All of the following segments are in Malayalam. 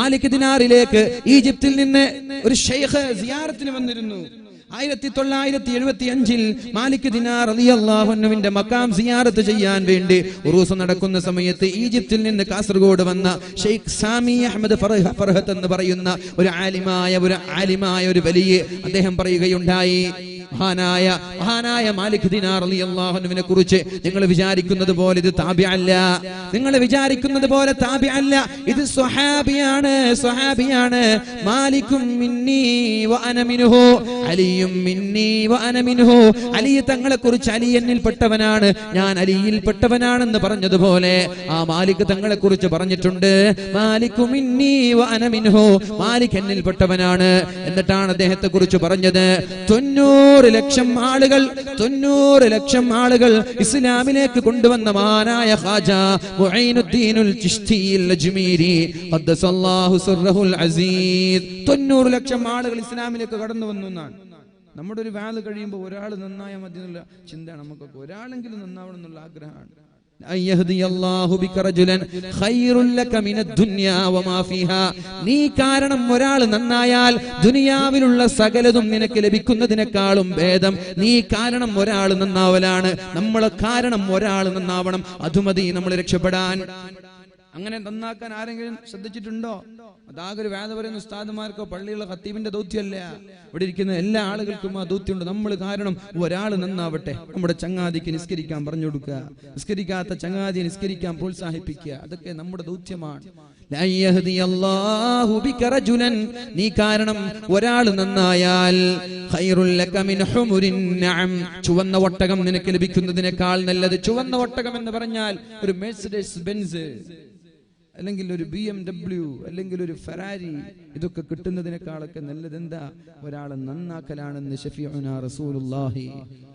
മാലിക് ദിനാറിലേക്ക് ഈജിപ്തിൽ നിന്ന് ഒരു ഷെയ്ഖ് സിയാറത്തിന് വന്നിരുന്നു. 1975 മാലിക് ദിനാർ റളിയല്ലാഹു അൻഹുവിന്റെ മക്കാം സിയാറത്ത് ചെയ്യാൻ വേണ്ടി ഉറൂസ് നടക്കുന്ന സമയത്ത് ഈജിപ്തിൽ നിന്ന് കാസർഗോഡ് വന്ന ഷെയ്ഖ് സാമി അഹമ്മദ് ഫർഹത്ത് എന്ന് പറയുന്ന ഒരു ആലിമായ ഒരു വലിയ അദ്ദേഹം പറയുകയുണ്ടായി, മഹാനായ മാലിക് ദിനാർ റളിയല്ലാഹു അൻഹുവിനെ കുറിച്ച് നിങ്ങൾ വിചാരിക്കുന്നത് പോലെ ഇത് താബിഅല്ല, നിങ്ങൾ വിചാരിക്കുന്നത് പോലെ താബിഅല്ല, ഇത് സ്വഹാബിയാണ്. മാലികും മിന്നി വ അന മിൻഹു, അലിയും മിന്നി വ അന മിൻഹു. അലി തങ്ങളെ കുറിച്ച് അലി എന്നിൽപ്പെട്ടവനാണ്, ഞാൻ അലിയിൽപ്പെട്ടവനാണെന്ന് പറഞ്ഞതുപോലെ ആ മാലിക് തങ്ങളെ കുറിച്ച് പറഞ്ഞിട്ടുണ്ട്, മാലികു മിന്നി വ അന മിൻഹു, മാലിക് എന്നിൽപ്പെട്ടവനാണ്. എന്നിട്ടാണ് അദ്ദേഹത്തെ കുറിച്ച് പറഞ്ഞത് 90 ലക്ഷം ആളുകൾ ഇസ്ലാമിലേക്ക് കൊണ്ടുവന്ന മഹാനായ ഖാജ മുഈനുദ്ദീനുൽ ചിശ്തിയിൽ അജ്മീരി ഖദ്ദസല്ലാഹു സിർറഹുൽ അസീസ്. 90 ലക്ഷം ആളുകൾ ഇസ്ലാമിലേക്ക് കടന്നു വന്നു എന്നാണ്. നമ്മുടെ ഒരു വാല് കഴിയുമ്പോൾ ഒരാൾ നന്നായാൽ മതി എന്നുള്ള ചിന്തയാണ് നമുക്കൊക്കെ. ഒരാളെങ്കിലും നന്നാവണം എന്നുള്ള ആഗ്രഹമാണ്. നീ കാരണം ഒരാൾ നന്നായാൽ ദുനിയാവിലുള്ള സകലതും നിനക്ക് ലഭിക്കുന്നതിനേക്കാളും ഭേദം നീ കാരണം ഒരാൾ നന്നാവലാണ്. നമ്മളെ കാരണം ഒരാൾ നന്നാവണം, അതുമതി നമ്മൾ രക്ഷപ്പെടാൻ. അങ്ങനെ നന്നാക്കാൻ ആരെങ്കിലും ശ്രദ്ധിച്ചിട്ടുണ്ടോ? അതാകെ ഒരു വേദ പറയുന്ന ഉസ്താദുമാർക്കോ പള്ളിയുള്ള ഖത്തീബിന്റെ ദൗത്യമല്ല. ഇവിടെ ഇരിക്കുന്ന എല്ലാ ആളുകൾക്കും ആ ദൗത്യമുണ്ട്. നമ്മൾ കാരണം ഒരാൾ നന്നാവട്ടെ. നമ്മുടെ ചങ്ങാതിക്ക് നിസ്കരിക്കാൻ പറഞ്ഞു കൊടുക്കുക, നിസ്കരിക്കാത്ത ചങ്ങാതിയെ നിസ്കരിക്കാൻ പ്രോത്സാഹിപ്പിക്കുക, അതൊക്കെ നമ്മുടെ ദൗത്യമാണ്. നീ കാരണം ഒരാൾ നന്നായാൽ ചുവന്ന ഒട്ടകം നിനക്ക് ലഭിക്കുന്നതിനേക്കാൾ നല്ലത്. ചുവന്ന ഒട്ടകം എന്ന് പറഞ്ഞാൽ ഒരു മെഴ്സിഡസ് ബെൻസ്, അല്ലെങ്കിൽ ഒരു BMW, അല്ലെങ്കിൽ ഒരു ഫെറാരി, ഇതൊക്കെ കിട്ടുന്നതിനേക്കാളൊക്കെ നല്ലത് എന്താ? ഒരാളെ നന്നാക്കലാണെന്ന് ഷഫീഉനാ റസൂലുള്ളാഹി.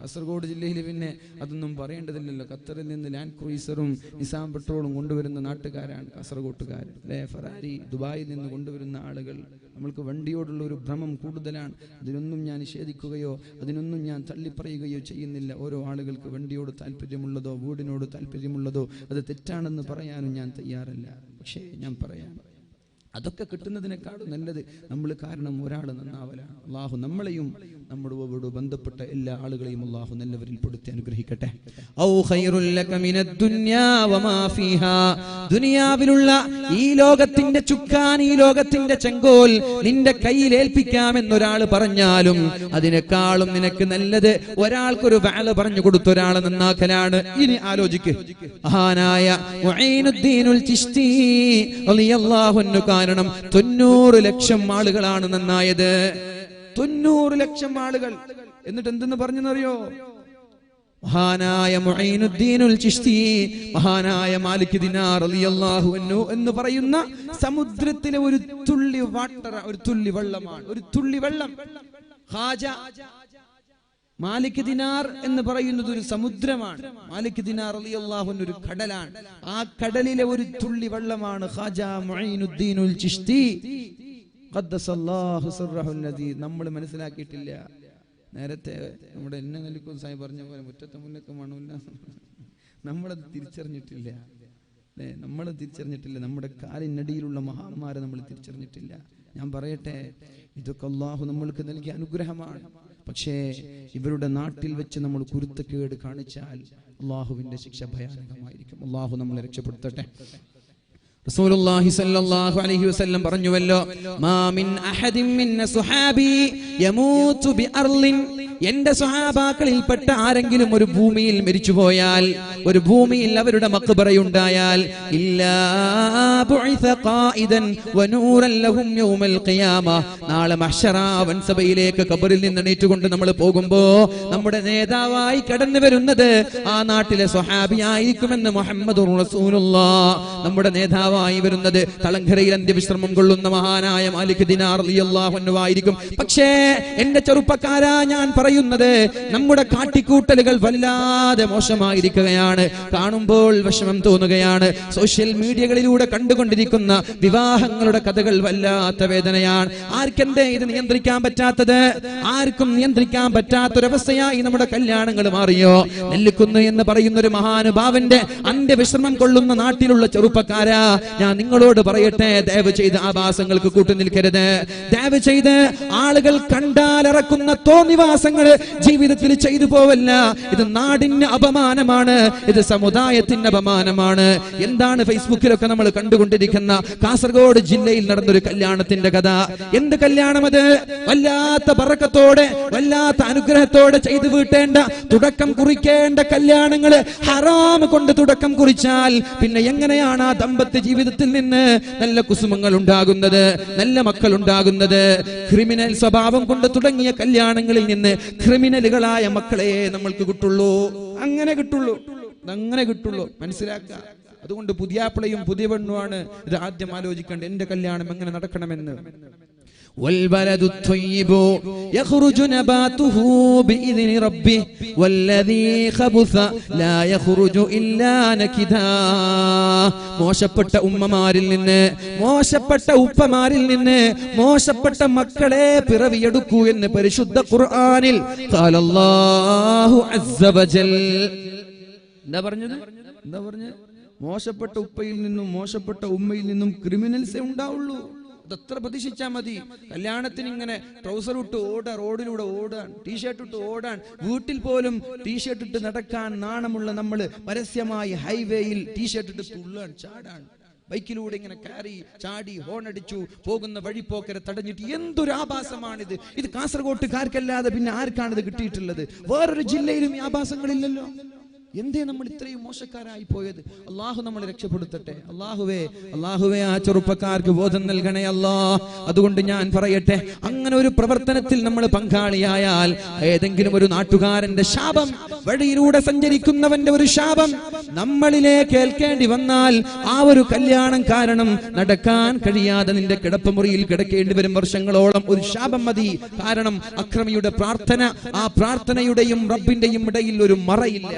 കാസർഗോഡ് ജില്ലയിൽ പിന്നെ അതൊന്നും പറയേണ്ടതില്ലല്ലോ. ഖത്തറിൽ നിന്ന് ലാൻഡ് ക്രൂയിസറും നിസാം പെട്രോളും കൊണ്ടുവരുന്ന നാട്ടുകാരാണ് കാസർഗോട്ടുകാർ, അല്ലേ? ഫെറാരി ദുബായിൽ നിന്ന് കൊണ്ടുവരുന്ന ആളുകൾ. നമ്മൾക്ക് വണ്ടിയോടുള്ള ഒരു ഭ്രമം കൂടുതലാണ്. അതിനൊന്നും ഞാൻ നിഷേധിക്കുകയോ അതിനൊന്നും ഞാൻ തള്ളിപ്പറയുകയോ ചെയ്യുന്നില്ല. ഓരോ ആളുകൾക്ക് വണ്ടിയോട് താല്പര്യമുള്ളതോ വീടിനോട് താല്പര്യമുള്ളതോ അത് തെറ്റാണെന്ന് പറയാനും ഞാൻ തയ്യാറല്ല. പക്ഷേ ഞാൻ പറയാം, അതൊക്കെ കിട്ടുന്നതിനേക്കാളും നല്ലത് നമ്മൾ കാരണം ഒരാൾ നന്നാവലാണ്. അള്ളാഹു നമ്മളെയും നമ്മളോട് ബന്ധപ്പെട്ട എല്ലാ ആളുകളെയും അള്ളാഹു നല്ലവരിൽ പെടുത്തി അനുഗ്രഹിക്കട്ടെ. ദുനിയാവിലുള്ള ഈ ലോകത്തിന്റെ ചുക്കാൻ, ഈ ലോകത്തിന്റെ ചെങ്കോൽ നിന്റെ കയ്യിൽ ഏൽപ്പിക്കാമെന്നൊരാൾ പറഞ്ഞാലും അതിനേക്കാളും നിനക്ക് നല്ലത് ഒരാൾക്കൊരു വാല് പറഞ്ഞു കൊടുത്ത ഒരാളെ നന്നാക്കലാണ്. ഇനി ആലോചിക്ക്, മഹാനായ മുഈനുദ്ദീനുൽ ചിശ്തി റളിയല്ലാഹു അൻഹു കാരണം 90 ലക്ഷം ആളുകളാണ് നന്നായത്. 90 ലക്ഷം ആളുകൾ. എന്നിട്ട് എന്തെന്ന് പറഞ്ഞെന്നറിയോ? മഹാനായ മുഈനുദ്ദീനുൽ ചിശ്തി, മഹാനായ മാലിക് ദിനാർ റളിയല്ലാഹു അൻഹു എന്ന് പറയുന്ന സമുദ്രത്തിലെ ഒരു തുള്ളി വാട്ടർ, ഒരു തുള്ളി വെള്ളമാണ്, ഒരു തുള്ളി വെള്ളം. ഖാജ മാലിക് ദിനാർ എന്ന് പറയുന്നത് ഒരു സമുദ്രമാണ്. മാലിക് ദിനാർ റളിയല്ലാഹു അൻഹു ഒരു കടലാണ്. ആ കടലിലെ ഒരു തുള്ളി വെള്ളമാണ് ഖാജ മുഈനുദ്ദീനുൽ ചിശ്തി ഖദ്ദസല്ലാഹു സിർറഹുൽ അസീസ്. നമ്മൾ മനസ്സിലാക്കിയിട്ടില്ല. നേരത്തെ നമ്മുടെ എന്നെ നെല്ലിക്കും സായി പറഞ്ഞ പോലെ മുറ്റത്തെ മുല്ലക്ക് മണമില്ല. നമ്മളത് തിരിച്ചറിഞ്ഞിട്ടില്ല, അല്ലേ? നമ്മൾ തിരിച്ചറിഞ്ഞിട്ടില്ല. നമ്മുടെ കാലിനടിയിലുള്ള മഹാന്മാരെ നമ്മൾ തിരിച്ചറിഞ്ഞിട്ടില്ല. ഞാൻ പറയട്ടെ, ഇതൊക്കെ അല്ലാഹു നമ്മൾക്ക് നൽകിയ അനുഗ്രഹമാണ്. പക്ഷേ ഇവരുടെ നാട്ടിൽ വെച്ച് നമ്മൾ കുരുത്തക്കേട് കാണിച്ചാൽ അല്ലാഹുവിന്റെ ശിക്ഷ ഭയാനകമായിരിക്കും. അല്ലാഹു നമ്മളെ രക്ഷപ്പെടുത്തട്ടെ. റസൂലുള്ളാഹി സ്വല്ലല്ലാഹു അലൈഹി വസല്ലം പറഞ്ഞുവല്ലോ, മാ മിൻ അഹദിൻ മിൻ സുഹാബി യമൂതു ബി അർളിൻ, എന്റെ സ്വഹാബാക്കളിൽപ്പെട്ട ആരെങ്കിലും ഒരു ഭൂമിയിൽ മരിച്ചുപോയാൽ, ഒരു ഭൂമിയിൽ അവരുടെ മഖ്ബറയുണ്ടായാൽ, ഇല്ലാ ബുഇസ ഖായിദൻ വനൂറൻ ലഹും യൗമൽ ഖിയാമ, നാളെ മഹ്ശറ വൻസഭയിലേക്ക് ഖബറിൽ നിന്ന് എണീറ്റുകൊണ്ട് നമ്മൾ പോകുമ്പോ നമ്മുടെ നേതാവായി കടന്നു വരുന്നത് ആ നാട്ടിലെ സ്വഹാബിയായിരിക്കുമെന്ന് മുഹമ്മദുർ റസൂലുള്ളാഹ്. നമ്മുടെ നേതാവായി വരുന്നത് തളങ്കരയിൽ അന്ത്യവിശ്രമം കൊള്ളുന്ന മഹാനായ മാലിക് ദിനാർ റളിയല്ലാഹു അൻഹു ആയിരിക്കും. പക്ഷേ എന്റെ ചെറുപ്പക്കാരാ, ഞാൻ പറയുന്നത് നമ്മുടെ കാട്ടിക്കൂട്ടലുകൾ വല്ലാതെ മോശമായിരിക്കുകയാണ്. കാണുമ്പോൾ വിഷമം തോന്നുകയാണ്. സോഷ്യൽ മീഡിയകളിലൂടെ കണ്ടുകൊണ്ടിരിക്കുന്ന വിവാഹങ്ങളുടെ കഥകൾ വല്ലാത്ത വേദനയാണ്. ആർക്കെന്തേ ഇത് നിയന്ത്രിക്കാൻ പറ്റാത്തത്? ആർക്കും നിയന്ത്രിക്കാൻ പറ്റാത്തൊരവസ്ഥയായി നമ്മുടെ കല്യാണങ്ങൾ മാറിയോ? നെല്ലിക്കുന്ന് എന്ന് പറയുന്ന ഒരു മഹാനുഭാവന്റെ അന്ത്യവിശ്രമം കൊള്ളുന്ന നാട്ടിലുള്ള ചെറുപ്പക്കാരാ, ഞാൻ നിങ്ങളോട് പറയട്ടെ, ദയവ് ചെയ്ത് ആഭാസങ്ങൾക്ക് കൂട്ടുനിൽക്കരുത്. ദയവ് ചെയ്ത് ആളുകൾ കണ്ടാലിറക്കുന്ന തോന്നിവാസങ്ങൾ ജീവിതത്തിൽ ചെയ്തു പോവല്ല. ഇത് നാടിന് അപമാനമാണ്, ഇത് സമുദായത്തിന് അപമാനമാണ്. എന്താണ് ഫേസ്ബുക്കിലൊക്കെ നമ്മൾ കണ്ടുകൊണ്ടിരിക്കുന്ന കാസർഗോഡ് ജില്ലയിൽ നടന്നൊരു കല്യാണത്തിന്റെ കഥ? എന്ത് കല്യാണം അത്? വല്ലാത്ത ബറക്കത്തോടെ, വല്ലാത്ത അനുഗ്രഹത്തോടെ ചെയ്തു വീട്ടേണ്ട, തുടക്കം കുറിക്കേണ്ട കല്യാണങ്ങള് ഹറാം കൊണ്ട് തുടക്കം കുറിച്ചാൽ പിന്നെ എങ്ങനെയാണ് ആ ദമ്പത്യ ജീവിതത്തിൽ നിന്ന് നല്ല കുസുമങ്ങൾ ഉണ്ടാകുന്നത്, നല്ല മക്കൾ ഉണ്ടാകുന്നത്? ക്രിമിനൽ സ്വഭാവം കൊണ്ട് തുടങ്ങിയ കല്യാണങ്ങളിൽ നിന്ന് ക്രിമിനലുകളായ മക്കളെ നമ്മൾക്ക് കിട്ടുള്ളൂ. അങ്ങനെ കിട്ടുള്ളൂ, അങ്ങനെ കിട്ടുള്ളൂ. മനസ്സിലാക്കുക. അതുകൊണ്ട് പുതിയാപ്പിളയും പുതിയ പെണ്ണുമാണ് ഇത് ആദ്യം ആലോചിക്കേണ്ടത്. എന്റെ കല്യാണം എങ്ങനെ നടക്കണമെന്ന്. والبلد الطيب يخرج نباته بإذن ربه والذي خبث لا يخرج إلا نكدا. മോശപ്പെട്ട ഉമ്മമാരിൽ നിന്ന്, മോശപ്പെട്ട ഉപ്പമാരിൽ നിന്ന് മോശപ്പെട്ട മക്കളെ പിറവിയെടുക്കൂ എന്ന് പരിശുദ്ധ ഖുർആനിൽ ഖാലല്ലാഹു അസ്സ വജൽ. എന്താ പറഞ്ഞത്? മോശപ്പെട്ട ഉപ്പയിൽ നിന്നും മോശപ്പെട്ട ഉമ്മയിൽ നിന്നും ക്രിമിനൽസേ ഉണ്ടാവുള്ളൂ. അത്ര പ്രതീക്ഷിച്ചാൽ മതി. കല്യാണത്തിന് ഇങ്ങനെ ട്രൗസർ ഇട്ട് ഓടാൻ, റോഡിലൂടെ ഓടാൻ, ടീഷർട്ട് ഇട്ട് ഓടാൻ, വീട്ടിൽ പോലും ടീഷർട്ട് ഇട്ട് നടക്കാൻ നാണമുള്ള നമ്മൾ പരസ്യമായി ഹൈവേയിൽ ടീഷർട്ട് ഇട്ട് തുള്ളാൻ, ചാടാൻ, ബൈക്കിലൂടെ ഇങ്ങനെ കയറി ചാടി ഹോണടിച്ചു പോകുന്ന വഴിപ്പോക്കരെ തടഞ്ഞിട്ട് എന്തൊരു ആഭാസമാണിത്! ഇത് കാസർഗോട്ടുകാർക്കല്ലാതെ പിന്നെ ആർക്കാണിത് കിട്ടിയിട്ടുള്ളത്? വേറൊരു ജില്ലയിലും ഈ ആഭാസങ്ങളില്ലല്ലോ. എന്തേ നമ്മൾ ഇത്രയും മോശക്കാരായി പോയത്? അള്ളാഹു നമ്മളെ രക്ഷപ്പെടുത്തട്ടെ. അള്ളാഹുവേ ആ ചെറുപ്പക്കാർക്ക് ബോധം നൽകണേ അല്ലാ. അതുകൊണ്ട് ഞാൻ പറയട്ടെ, അങ്ങനെ ഒരു പ്രവർത്തനത്തിൽ നമ്മൾ പങ്കാളിയായാൽ, ഏതെങ്കിലും ഒരു നാട്ടുകാരന്റെ ശാപം, വഴിയിലൂടെ സഞ്ചരിക്കുന്നവന്റെ ഒരു ശാപം നമ്മളിലേക്ക് ഏൽക്കേണ്ടി വന്നാൽ, ആ ഒരു കല്യാണം കാരണം നടക്കാൻ കഴിയാതെ നിന്റെ കിടപ്പുമുറിയിൽ കിടക്കേണ്ടി വരും വർഷങ്ങളോളം. ഒരു ശാപം മതി. കാരണം അക്രമിയുടെ പ്രാർത്ഥന, ആ പ്രാർത്ഥനയുടെയും റബ്ബിന്റെയും ഇടയിൽ ഒരു മറയില്ല.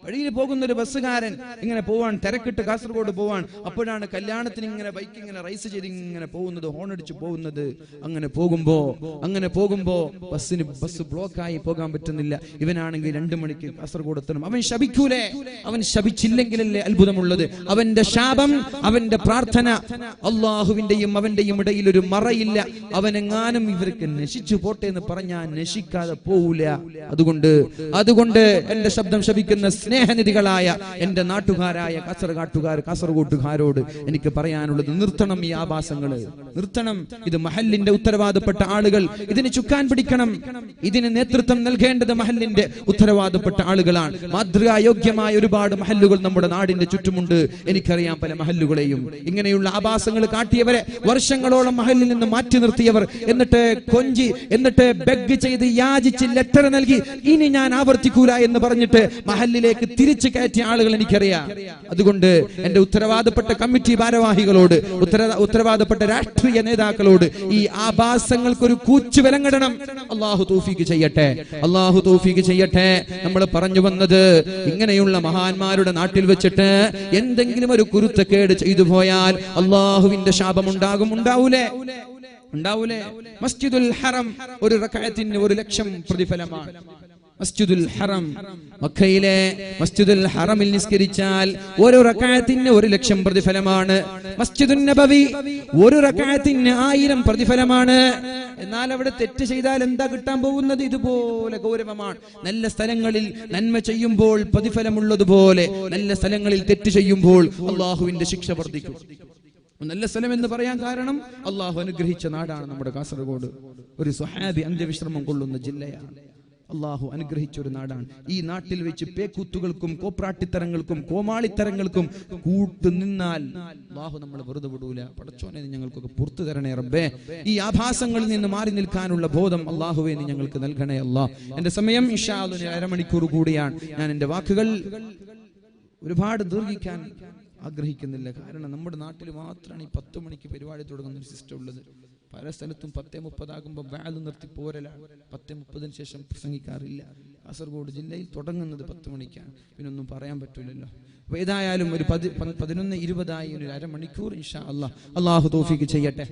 വഴിയിൽ പോകുന്ന ഒരു ബസ്സുകാരൻ ഇങ്ങനെ പോവാൻ, തിരക്കിട്ട് കാസർഗോഡ് പോവാൻ, അപ്പോഴാണ് കല്യാണത്തിന് ഇങ്ങനെ ബൈക്ക് ഇങ്ങനെ റൈസ് ചെയ്ത് ഇങ്ങനെ പോകുന്നത്, ഹോണടിച്ച് പോകുന്നത്. അങ്ങനെ പോകുമ്പോ ബസ് ബ്ലോക്കായി പോകാൻ പറ്റുന്നില്ല. ഇവനാണെങ്കിൽ 2 മണിക്ക് കാസർഗോഡ് എത്തണം. അവൻ ശപിക്കൂലേ? അവൻ ശപിച്ചില്ലെങ്കിലല്ലേ അത്ഭുതമുള്ളത്. അവന്റെ ശാപം, അവന്റെ പ്രാർത്ഥന, അള്ളാഹുവിന്റെയും അവന്റെയും ഇടയിൽ ഒരു മറയില്ല. അവനെങ്ങാനും ഇവർക്ക് നശിച്ചു പോട്ടെ എന്ന് പറഞ്ഞാൽ നശിക്കാതെ പോവില്ല. അതുകൊണ്ട് എന്റെ ശബ്ദം ശപിക്കുന്ന സ്നേഹനിധികളായ എന്റെ നാട്ടുകാരായ കാസർഗോട്ടുകാരോട് എനിക്ക് പറയാനുള്ളത്, നിർത്തണം ഈ ആഭാസങ്ങള്, നിർത്തണം. ഇത് മഹല്ലിന്റെ ഉത്തരവാദപ്പെട്ട ആളുകൾ ഇതിന് ചുക്കാൻ പിടിക്കണം. ഇതിന് നേതൃത്വം നൽകേണ്ടത് മഹല്ലിന്റെ ഉത്തരവാദപ്പെട്ട ആളുകളാണ്. മാതൃകായോഗ്യമായ ഒരുപാട് മഹല്ലുകൾ നമ്മുടെ നാടിന്റെ ചുറ്റുമുണ്ട്. എനിക്കറിയാം പല മഹല്ലുകളെയും. ഇങ്ങനെയുള്ള ആഭാസങ്ങൾ കാട്ടിയവരെ വർഷങ്ങളോളം മഹല്ലിൽ നിന്ന് മാറ്റി നിർത്തിയവർ, എന്നിട്ട് കൊഞ്ചി, എന്നിട്ട് ബെഗ് ചെയ്ത് യാചിച്ച് ലെറ്റർ നൽകി ഇനി ഞാൻ ആവർത്തിക്കൂല എന്ന് പറഞ്ഞിട്ട് മഹല്ലിലേക്ക് തിരിച്ചു കയറ്റിയ ആളുകൾ എനിക്കറിയാം. അതുകൊണ്ട് എന്റെ ഉത്തരവാദപ്പെട്ട കമ്മിറ്റി ഭാരവാഹികളോട്, ഉത്തരവാദപ്പെട്ട രാഷ്ട്രീയ നേതാക്കളോട് ഈ ആഭാസങ്ങൾക്കൊരു കൂച്ചു വിലങ്ങിടണം. അള്ളാഹു തൗഫീഖ് ചെയ്യട്ടെ. നമ്മൾ പറഞ്ഞു വന്നത്, ഇങ്ങനെയുള്ള മഹാന്മാരുടെ നാട്ടിൽ വെച്ചിട്ട് എന്തെങ്കിലും ഒരു കുരുത്തക്കേട് ചെയ്തു പോയാൽ അള്ളാഹുവിന്റെ ശാപം ഉണ്ടാവൂലേ? മസ്ജിദുൽ ഹറം ഒരു റക്അത്തിന് 1,00,000 പ്രതിഫലമാണ്. മസ്ജിദുൽ ഹറം, മക്കയിലെ മസ്ജിദുൽ ഹറമിൽ നിസ്കരിച്ചാൽ ഒരു റക്അത്തിന് 1,00,000 പ്രതിഫലമാണ്. മസ്ജിദുൻ നബവി ഒരു റക്അത്തിന് 1000 പ്രതിഫലമാണ്. എന്നാൽ അവിടെ തെറ്റ് ചെയ്താൽ എന്താ കിട്ടാൻ പോകുന്നത്? ഇതുപോലെ ഗൗരവമാണ്. നല്ല സ്ഥലങ്ങളിൽ നന്മ ചെയ്യുമ്പോൾ പ്രതിഫലമുള്ളതുപോലെ നല്ല സ്ഥലങ്ങളിൽ തെറ്റ് ചെയ്യുമ്പോൾ അള്ളാഹുവിന്റെ ശിക്ഷ വർദ്ധിക്കും. നല്ല സ്ഥലം എന്ന് പറയാൻ കാരണം അള്ളാഹു അനുഗ്രഹിച്ച നാടാണ് നമ്മുടെ കാസർഗോഡ്. ഒരു സ്വഹാബി അന്ത്യവിശ്രമം കൊള്ളുന്ന ജില്ലയാണ്. അള്ളാഹു അനുഗ്രഹിച്ച ഒരു നാടാണ്. ഈ നാട്ടിൽ വെച്ച് പേക്കൂത്തുകൾക്കും കോപ്രാട്ടിത്തരങ്ങൾക്കും കോമാളിത്തരങ്ങൾക്കും കൂട്ടുനിന്നാൽ അള്ളാഹു നമ്മളെ വെറുതെ വിടൂല. പടച്ചോനെ, ഞങ്ങൾക്കൊക്കെ പുറത്തു തരണേ റബ്ബേ. ഈ ആഭാസങ്ങളിൽ നിന്ന് മാറി നിൽക്കാനുള്ള ബോധം അള്ളാഹുവേ നീ ഞങ്ങൾക്ക് നൽകണേ അല്ലാഹ്. എന്റെ സമയം ഇൻഷാ അല്ലാഹ് 1/2 മണിക്കൂർ കൂടിയാണ്. ഞാൻ എന്റെ വാക്കുകൾ ഒരുപാട് ദീർഘിക്കാൻ ആഗ്രഹിക്കുന്നില്ല. കാരണം നമ്മുടെ നാട്ടിൽ മാത്രമാണ് ഈ 10 മണിക്ക് പരിപാടി തുടങ്ങുന്ന ഒരു സിസ്റ്റം ഉള്ളത്. പല സ്ഥലത്തും 10:30 വാല് നിർത്തി പോരലാണ്. 10:30 ശേഷം പ്രസംഗിക്കാറില്ല. കാസർഗോഡ് ജില്ലയിൽ തുടങ്ങുന്നത് 10 മണിക്കാണ്. പിന്നൊന്നും പറയാൻ പറ്റൂലല്ലോ. അപ്പോൾ ഏതായാലും ഒരു 11:20 ഒരു അരമണിക്കൂർ ഇൻഷാ അല്ലാഹ് അല്ലാഹു തൗഫീഖ് ചെയ്യട്ടെ.